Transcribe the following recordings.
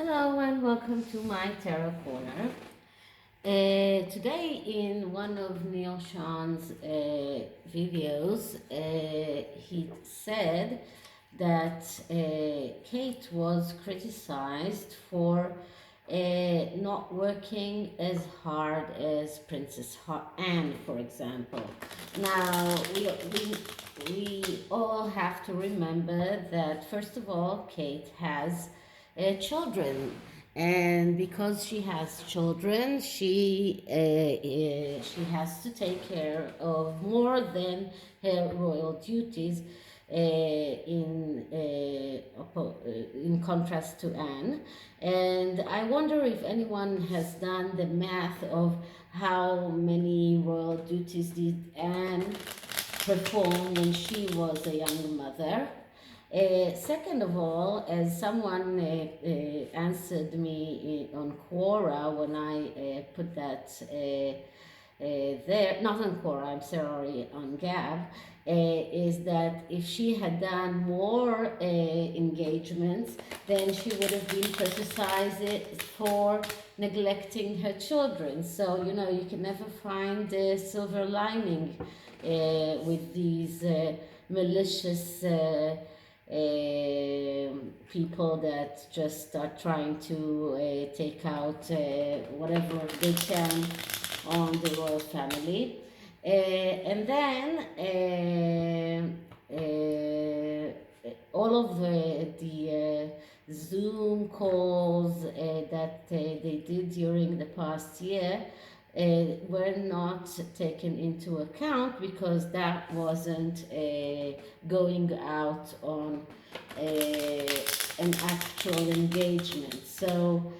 Hello and welcome to my Tarot Corner. Today in one of Neil Sean's videos, he said that Kate was criticized for not working as hard as Princess Anne, for example. Now, we all have to remember that, first of all, Kate has children, and because she has children, she has to take care of more than her royal duties, in contrast to Anne. And I wonder if anyone has done the math of how many royal duties did Anne perform when she was a young mother. Second of all, as someone answered me on Quora when I put that there, not on Quora, I'm sorry, on Gab, is that if she had done more engagements, then she would have been criticized for neglecting her children. So, you know, you can never find a silver lining with these malicious people that just are trying to take out whatever they can on the royal family. And then all of the Zoom calls that they did during the past year were not taken into account because that wasn't going out on an actual engagement. So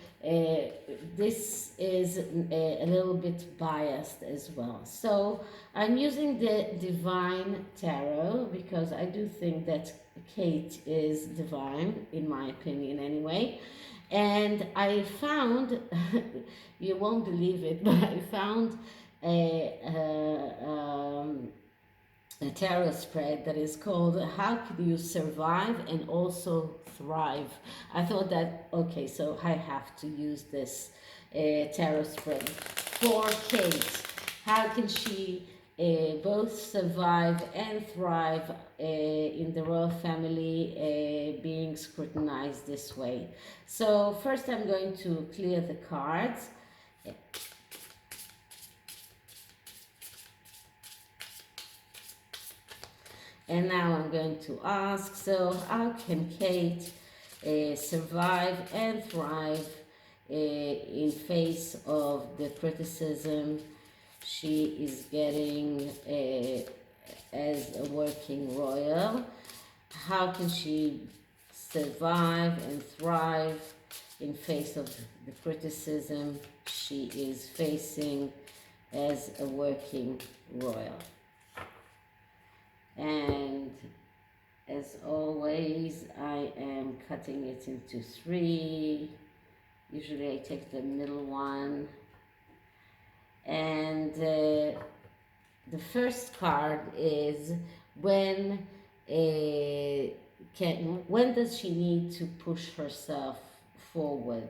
this is a little bit biased as well. So I'm using the Divine Tarot because I do think that Kate is divine, in my opinion anyway. And I found, you won't believe it, but I found a tarot spread that is called How Can You Survive and Also Thrive. I thought that, okay, so I have to use this tarot spread for Kate. How can she both survive and thrive in the royal family being scrutinized this way? So first I'm going to clear the cards. And now I'm going to ask, so how can Kate survive and thrive in face of the criticism she is getting as a working royal? How can she survive and thrive in face of the criticism she is facing as a working royal? And as always, I am cutting it into 3. Usually I take the middle one. And the first card is when does she need to push herself forward?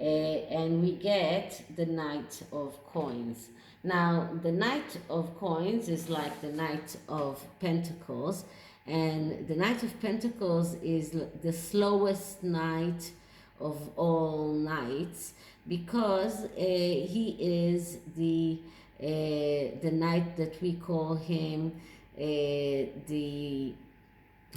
And we get the Knight of Coins. Now, the Knight of Coins is like the Knight of Pentacles, and the Knight of Pentacles is the slowest knight of all knights because he is the knight that we call him the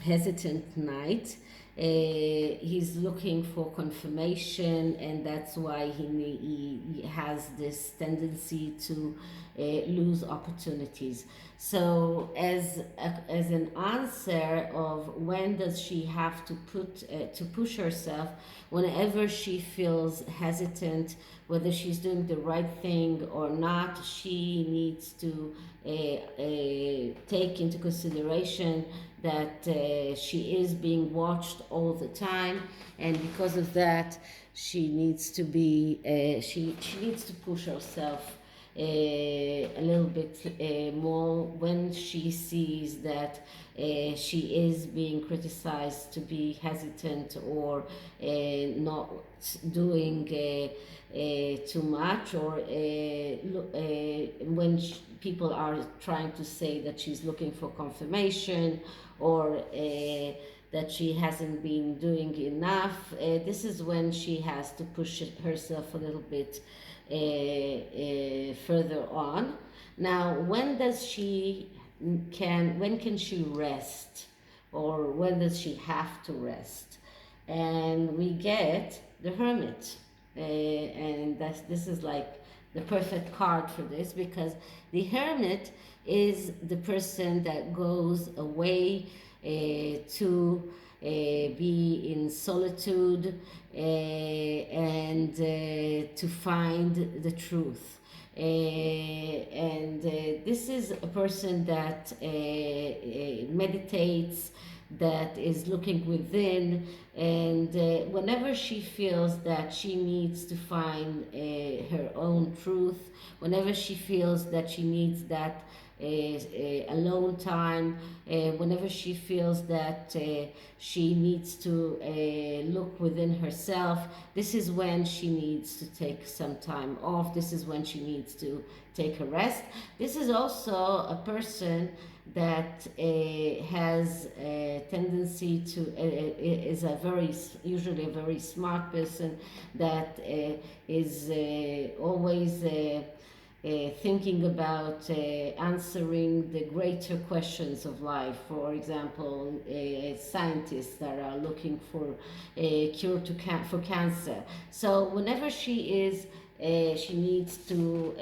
hesitant knight. He's looking for confirmation, and that's why he has this tendency to lose opportunities. So as an answer of when does she have to push herself, whenever she feels hesitant whether she's doing the right thing or not, she needs to take into consideration that she is being watched all the time, and because of that she needs to be she needs to push herself a little bit more when she sees that she is being criticized to be hesitant or not doing too much, or when people are trying to say that she's looking for confirmation, or that she hasn't been doing enough. This is when she has to push herself a little bit further on. Now, when can she rest, or when does she have to rest? And we get the Hermit, and this is like the perfect card for this, because the Hermit is the person that goes away to be in solitude and to find the truth. And this is a person that meditates, that is looking within, and whenever she feels that she needs to find her own truth, whenever she feels that she needs that alone time, whenever she feels that she needs to look within herself, this is when she needs to take some time off. This is when she needs to take a rest. This is also a person that has a tendency to is usually a very smart person that is always thinking about answering the greater questions of life. For example, scientists that are looking for a cure for cancer. So whenever she needs to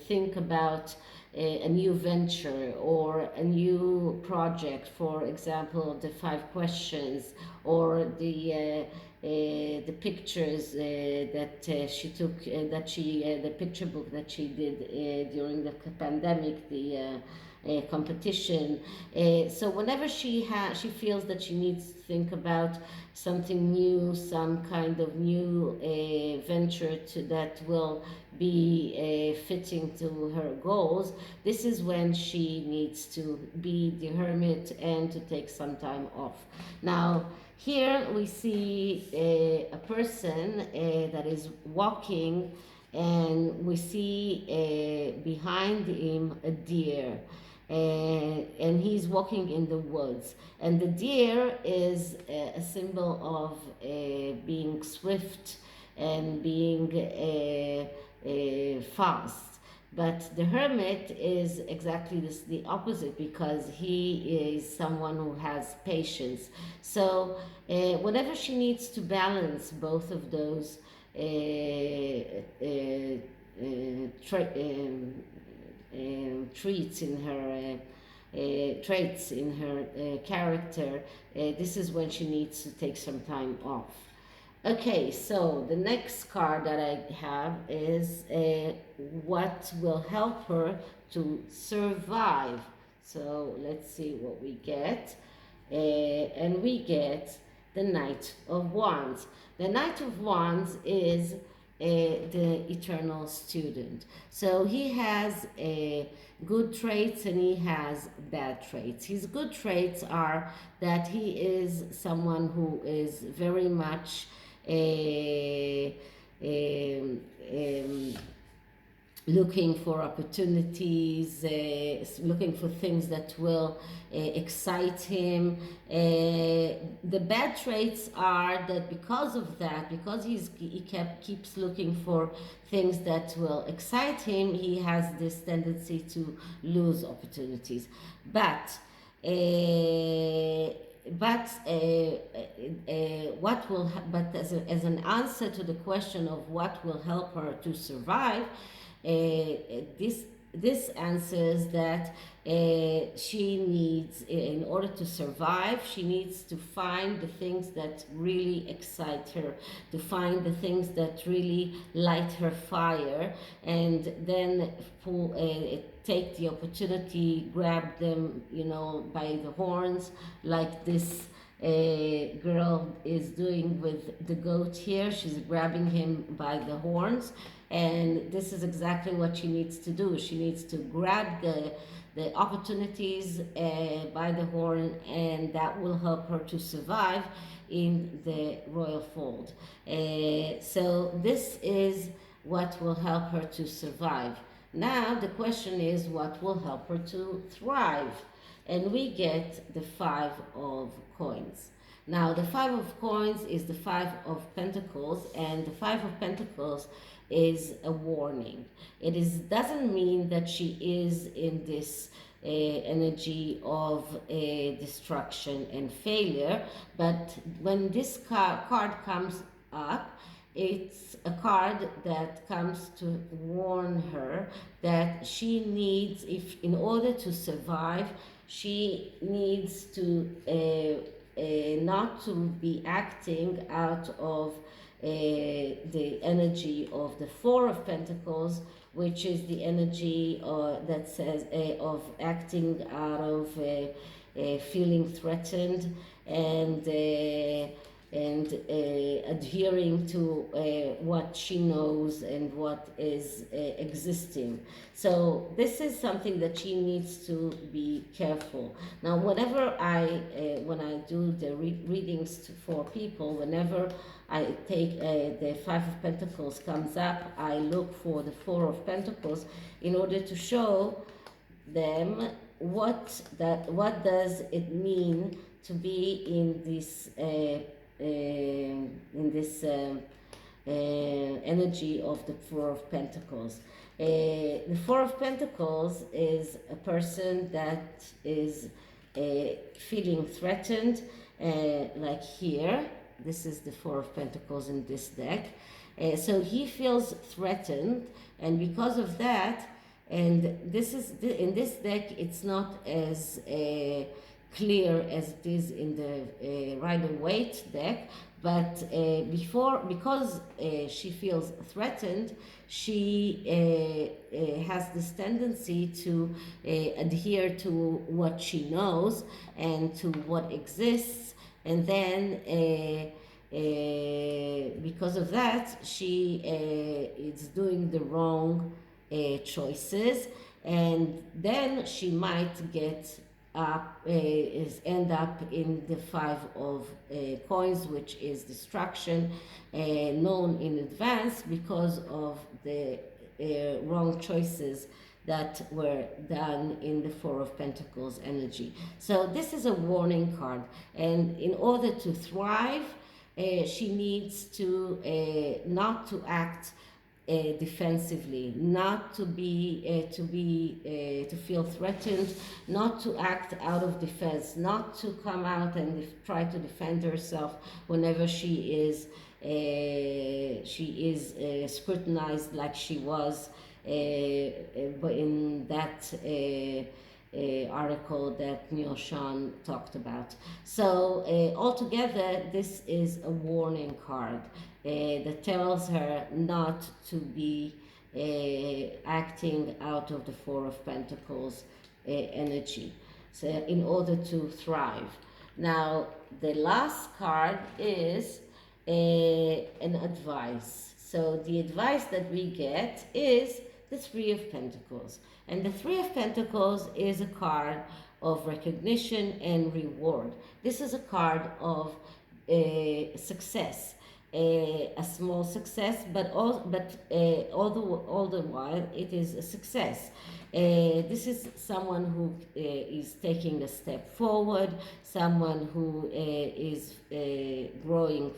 think about a new venture or a new project, for example, the 5 questions, or the pictures that she took, the picture book that she did during the pandemic, the competition. So whenever she feels that she needs to think about something new, some kind of new venture that will be fitting to her goals, this is when she needs to be the Hermit and to take some time off. Now, here we see a person that is walking, and we see behind him a deer. And he's walking in the woods, and the deer is a symbol of being swift and being fast. But the Hermit is exactly the opposite, because he is someone who has patience. So whenever she needs to balance both of those traits in her character, this is when she needs to take some time off. Okay, so the next card that I have is what will help her to survive. So let's see what we get. And we get the Knight of Wands. The Knight of Wands is the eternal student. So he has good traits and he has bad traits. His good traits are that he is someone who is very much looking for opportunities, looking for things that will excite him. The bad traits are that because of that, because he keeps looking for things that will excite him, he has this tendency to lose opportunities. But as an answer to the question of what will help her to survive, this answers that she needs, in order to survive, she needs to find the things that really excite her, to find the things that really light her fire, and then take the opportunity, grab them, by the horns, like this girl is doing with the goat here. She's grabbing him by the horns, and this is exactly what she needs to do. She needs to grab the opportunities by the horn, and that will help her to survive in the royal fold. So this is what will help her to survive. Now the question is, what will help her to thrive? And we get the Five of Coins. Now the Five of Coins is the Five of Pentacles, and the Five of Pentacles is a warning. It doesn't mean that she is in this energy of destruction and failure, but when this card comes up, it's a card that comes to warn her that she needs, if in order to survive, she needs to not to be acting out of the energy of the Four of Pentacles, which is the energy that says of acting out of feeling threatened and adhering to what she knows and what is existing. So this is something that she needs to be careful. Now, whenever when I do the readings for people, whenever I take the Five of Pentacles comes up, I look for the Four of Pentacles in order to show them what does it mean to be in this energy of the Four of Pentacles. The Four of Pentacles is a person that is feeling threatened, like here. This is the Four of Pentacles in this deck. So he feels threatened, and because of that, and this is in this deck, it's not as clear as it is in the Rider-Waite deck, but because she feels threatened, she has this tendency to adhere to what she knows and to what exists, and then because of that, she is doing the wrong choices, and then she might get end up in the Five of Coins, which is destruction, known in advance because of the wrong choices that were done in the Four of Pentacles energy. So this is a warning card, and in order to thrive, she needs to not to act defensively, not to feel threatened, not to act out of defense, not to come out and try to defend herself whenever she is scrutinized, like she was in that article that Neil Sean talked about. So altogether, this is a warning card that tells her not to be acting out of the Four of Pentacles energy, so in order to thrive. Now, the last card is an advice. So the advice that we get is the Three of Pentacles. And the Three of Pentacles is a card of recognition and reward. This is a card of success, a small success, but all the while it is a success. This is someone who is taking a step forward, someone who is growing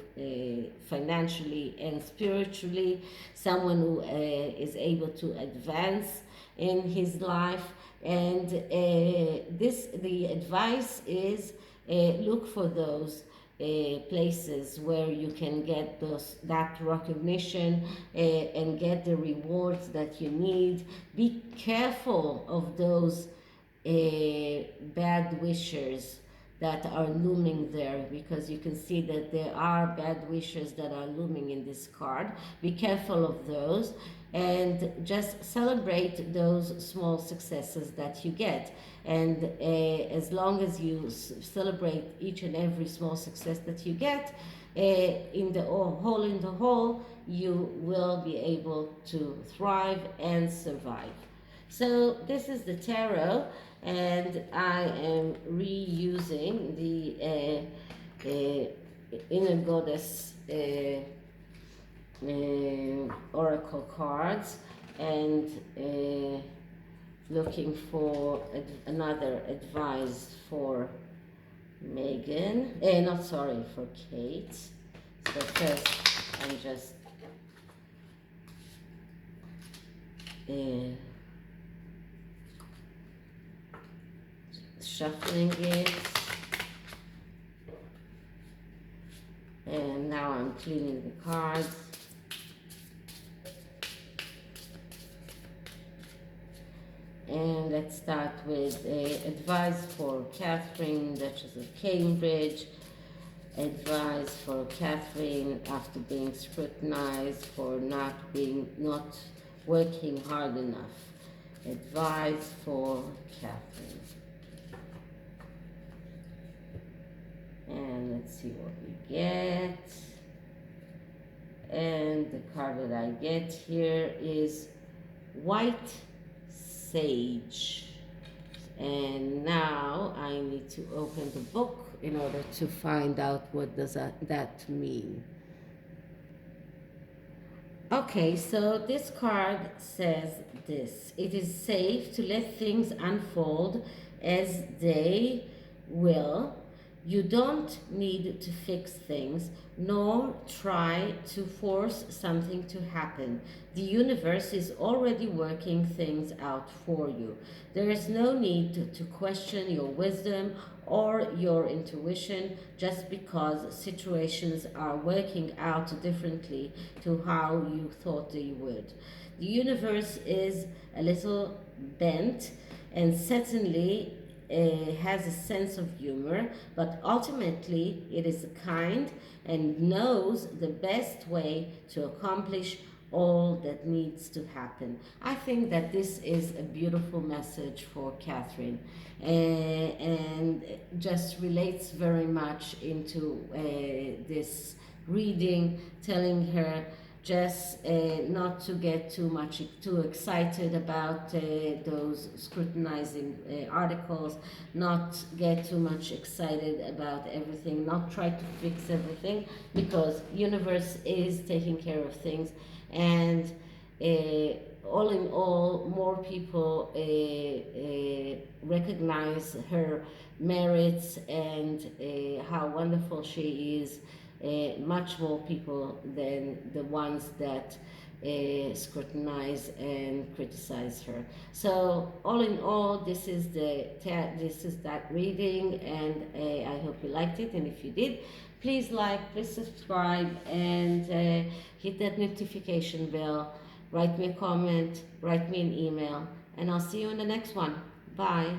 financially and spiritually, someone who is able to advance in his life. And the advice is look for those places where you can get that recognition and get the rewards that you need. Be careful of those bad wishers that are looming there, because you can see that there are bad wishes that are looming in this card. Be careful of those and just celebrate those small successes that you get. And as long as you celebrate each and every small success that you get, in the whole, you will be able to thrive and survive. So this is the tarot, and I am reusing the inner goddess oracle cards, and looking for another advice for Megan. Not sorry, for Kate. So first, I'm just shuffling it, and now I'm cleaning the cards. And let's start with advice for Catherine, Duchess of Cambridge. Advice for Catherine after being scrutinized for not working hard enough. Advice for Catherine. And let's see what we get. And the card that I get here is White Sage. And now I need to open the book in order to find out what does that mean. Okay, so this card says this: it is safe to let things unfold as they will. You don't need to fix things, nor try to force something to happen. The universe is already working things out for you. There is no need to question your wisdom or your intuition just because situations are working out differently to how you thought they would. The universe is a little bent and certainly has a sense of humor, but ultimately it is kind and knows the best way to accomplish all that needs to happen. I think that this is a beautiful message for Catherine, and just relates very much into this reading, telling her just not to get too excited about those scrutinizing articles, not get too much excited about everything, not try to fix everything, because universe is taking care of things. And all in all, more people recognize her merits and how wonderful she is. Much more people than the ones that scrutinize and criticize her. So all in all, this is that reading, and I hope you liked it. And if you did, please like, please subscribe, and hit that notification bell. Write me a comment, write me an email, and I'll see you in the next one. Bye.